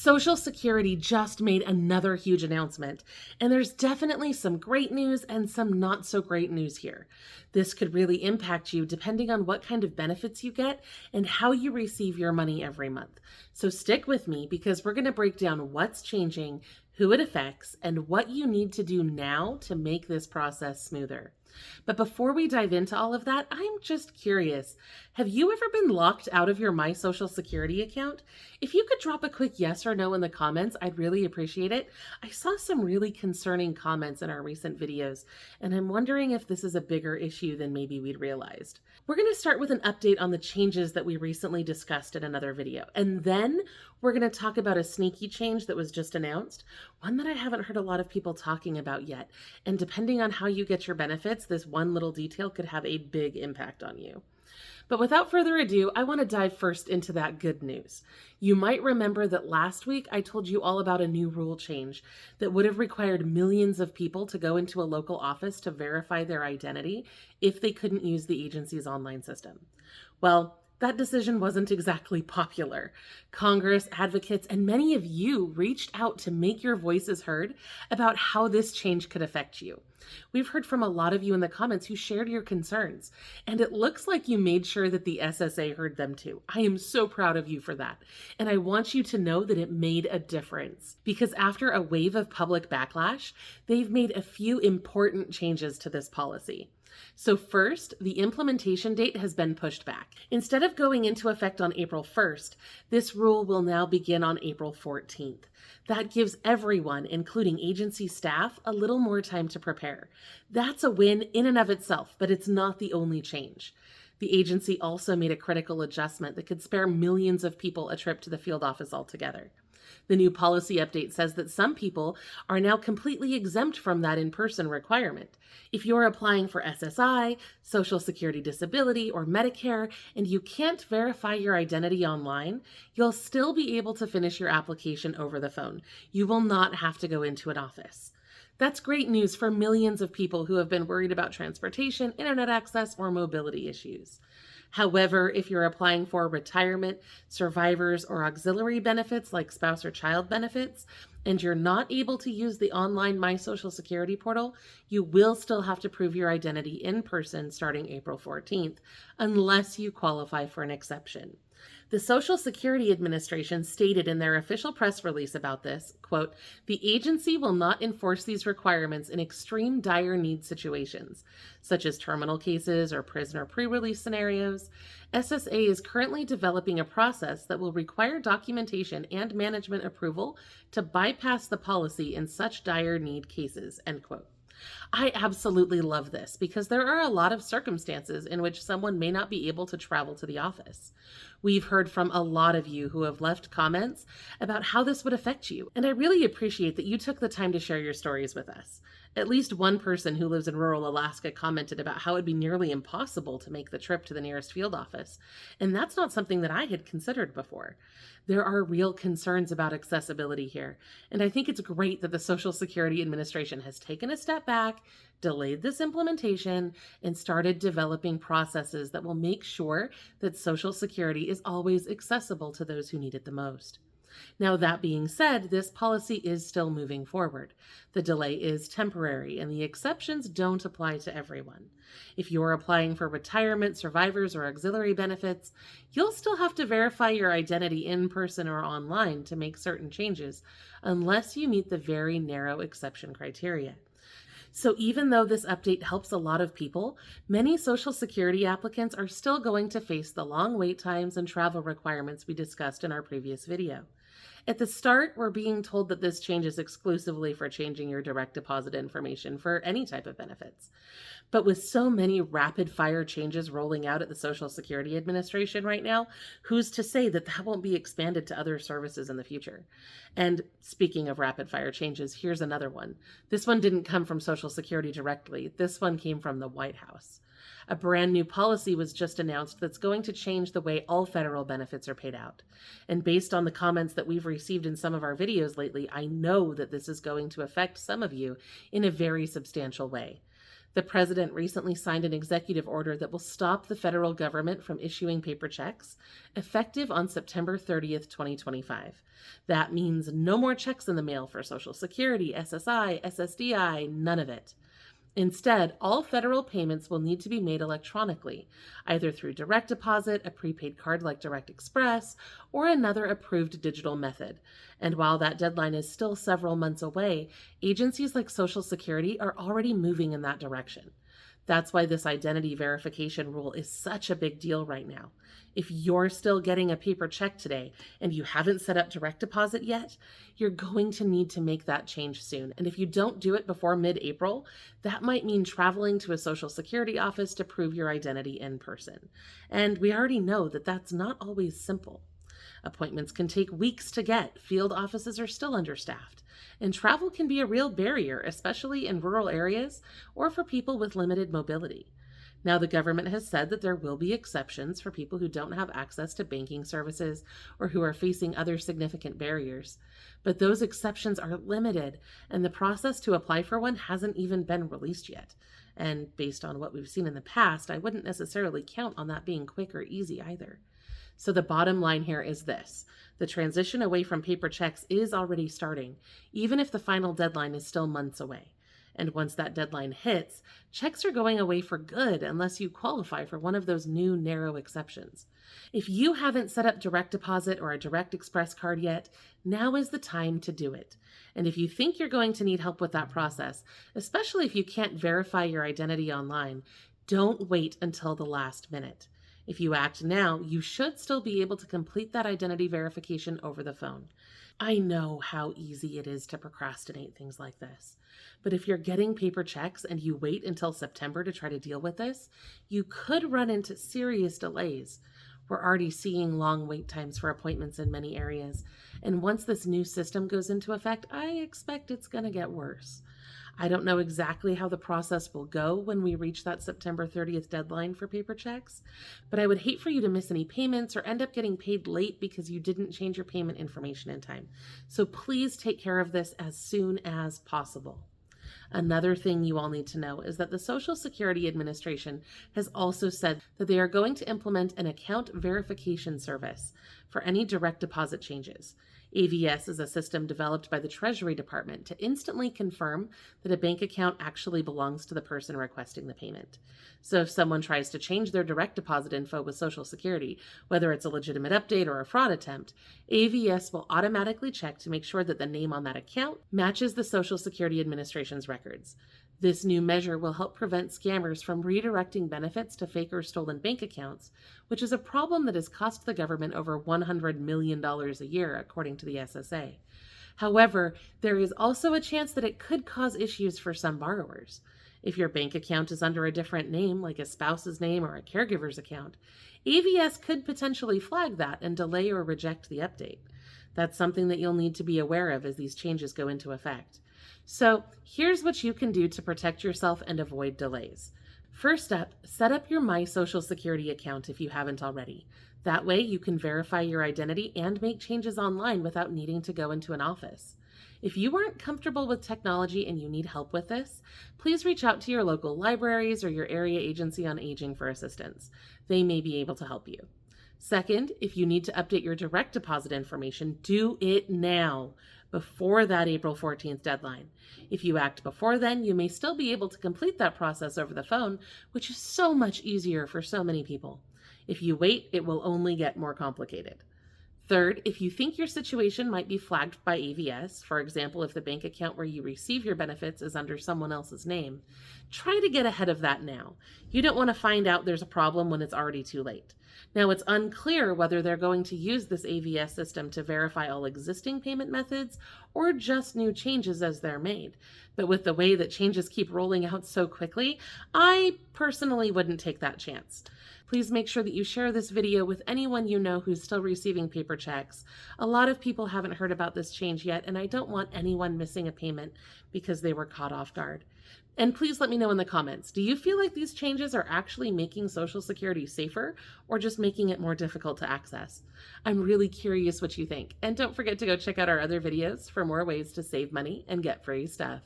Social Security just made another huge announcement, and there's definitely some great news and some not so great news here. This could really impact you depending on what kind of benefits you get and how you receive your money every month. So stick with me because we're going to break down what's changing, who it affects, and what you need to do now to make this process smoother. But before we dive into all of that, I'm just curious. Have you ever been locked out of your My Social Security account? If you could drop a quick yes or no in the comments, I'd really appreciate it. I saw some really concerning comments in our recent videos, and I'm wondering if this is a bigger issue than maybe we'd realized. We're going to start with an update on the changes that we recently discussed in another video, and then we're going to talk about a sneaky change that was just announced, one that I haven't heard a lot of people talking about yet, and depending on how you get your benefits, this one little detail could have a big impact on you. But without further ado, I want to dive first into that good news. You might remember that last week I told you all about a new rule change that would have required millions of people to go into a local office to verify their identity if they couldn't use the agency's online system. Well, that decision wasn't exactly popular. Congress, advocates, and many of you reached out to make your voices heard about how this change could affect you. We've heard from a lot of you in the comments who shared your concerns, and it looks like you made sure that the SSA heard them too. I am so proud of you for that, and I want you to know that it made a difference, because after a wave of public backlash, they've made a few important changes to this policy. So first, the implementation date has been pushed back. Instead of going into effect on April 1st, this rule will now begin on April 14th. That gives everyone, including agency staff, a little more time to prepare. That's a win in and of itself, but it's not the only change. The agency also made a critical adjustment that could spare millions of people a trip to the field office altogether. The new policy update says that some people are now completely exempt from that in-person requirement. If you're applying for SSI, Social Security Disability, or Medicare, and you can't verify your identity online, you'll still be able to finish your application over the phone. You will not have to go into an office. That's great news for millions of people who have been worried about transportation, internet access, or mobility issues. However, if you're applying for retirement, survivors, or auxiliary benefits like spouse or child benefits, and you're not able to use the online My Social Security portal, you will still have to prove your identity in person starting April 14th, unless you qualify for an exception. The Social Security Administration stated in their official press release about this, quote, "The agency will not enforce these requirements in extreme dire need situations, such as terminal cases or prisoner pre-release scenarios. SSA is currently developing a process that will require documentation and management approval to bypass the policy in such dire need cases," end quote. I absolutely love this because there are a lot of circumstances in which someone may not be able to travel to the office. We've heard from a lot of you who have left comments about how this would affect you, and I really appreciate that you took the time to share your stories with us. At least one person who lives in rural Alaska commented about how it'd be nearly impossible to make the trip to the nearest field office, and that's not something that I had considered before. There are real concerns about accessibility here, and I think it's great that the Social Security Administration has taken a step back, delayed this implementation, and started developing processes that will make sure that Social Security is always accessible to those who need it the most. Now, that being said, this policy is still moving forward. The delay is temporary, and the exceptions don't apply to everyone. If you're applying for retirement, survivors, or auxiliary benefits, you'll still have to verify your identity in person or online to make certain changes, unless you meet the very narrow exception criteria. So even though this update helps a lot of people, many Social Security applicants are still going to face the long wait times and travel requirements we discussed in our previous video. At the start, we're being told that this change is exclusively for changing your direct deposit information for any type of benefits. But with so many rapid-fire changes rolling out at the Social Security Administration right now, who's to say that that won't be expanded to other services in the future? And speaking of rapid-fire changes, here's another one. This one didn't come from Social Security directly. This one came from the White House. A brand new policy was just announced that's going to change the way all federal benefits are paid out. And based on the comments that we've received in some of our videos lately, I know that this is going to affect some of you in a very substantial way. The president recently signed an executive order that will stop the federal government from issuing paper checks, effective on September 30th, 2025. That means no more checks in the mail for Social Security, SSI, SSDI, none of it. Instead, all federal payments will need to be made electronically, either through direct deposit, a prepaid card like Direct Express, or another approved digital method. And while that deadline is still several months away, agencies like Social Security are already moving in that direction. That's why this identity verification rule is such a big deal right now. If you're still getting a paper check today and you haven't set up direct deposit yet, you're going to need to make that change soon. And if you don't do it before mid-April, that might mean traveling to a Social Security office to prove your identity in person. And we already know that that's not always simple. Appointments can take weeks to get, field offices are still understaffed, and travel can be a real barrier, especially in rural areas or for people with limited mobility. Now, the government has said that there will be exceptions for people who don't have access to banking services or who are facing other significant barriers, but those exceptions are limited, and the process to apply for one hasn't even been released yet. And based on what we've seen in the past, I wouldn't necessarily count on that being quick or easy either. So the bottom line here is this: the transition away from paper checks is already starting, even if the final deadline is still months away. And once that deadline hits, checks are going away for good unless you qualify for one of those new narrow exceptions. If you haven't set up direct deposit or a Direct Express card yet, now is the time to do it. And if you think you're going to need help with that process, especially if you can't verify your identity online, don't wait until the last minute. If you act now, you should still be able to complete that identity verification over the phone. I know how easy it is to procrastinate things like this, but if you're getting paper checks and you wait until September to try to deal with this, you could run into serious delays. We're already seeing long wait times for appointments in many areas, and once this new system goes into effect, I expect it's going to get worse. I don't know exactly how the process will go when we reach that September 30th deadline for paper checks, but I would hate for you to miss any payments or end up getting paid late because you didn't change your payment information in time. So please take care of this as soon as possible. Another thing you all need to know is that the Social Security Administration has also said that they are going to implement an account verification service for any direct deposit changes. AVS is a system developed by the Treasury Department to instantly confirm that a bank account actually belongs to the person requesting the payment. So if someone tries to change their direct deposit info with Social Security, whether it's a legitimate update or a fraud attempt, AVS will automatically check to make sure that the name on that account matches the Social Security Administration's records. This new measure will help prevent scammers from redirecting benefits to fake or stolen bank accounts, which is a problem that has cost the government over $100 million a year, according to the SSA. However, there is also a chance that it could cause issues for some borrowers. If your bank account is under a different name, like a spouse's name or a caregiver's account, AVS could potentially flag that and delay or reject the update. That's something that you'll need to be aware of as these changes go into effect. So here's what you can do to protect yourself and avoid delays. First up, set up your My Social Security account if you haven't already. That way you can verify your identity and make changes online without needing to go into an office. If you aren't comfortable with technology and you need help with this, please reach out to your local libraries or your area agency on aging for assistance. They may be able to help you. Second, if you need to update your direct deposit information, do it now, before that April 14th deadline. If you act before then, you may still be able to complete that process over the phone, which is so much easier for so many people. If you wait, it will only get more complicated. Third, if you think your situation might be flagged by AVS, for example, if the bank account where you receive your benefits is under someone else's name, try to get ahead of that now. You don't want to find out there's a problem when it's already too late. Now, it's unclear whether they're going to use this AVS system to verify all existing payment methods or just new changes as they're made. But with the way that changes keep rolling out so quickly, I personally wouldn't take that chance. Please make sure that you share this video with anyone you know who's still receiving paper checks. A lot of people haven't heard about this change yet, and I don't want anyone missing a payment because they were caught off guard. And please let me know in the comments, do you feel like these changes are actually making Social Security safer or just making it more difficult to access? I'm really curious what you think. And don't forget to go check out our other videos for more ways to save money and get free stuff.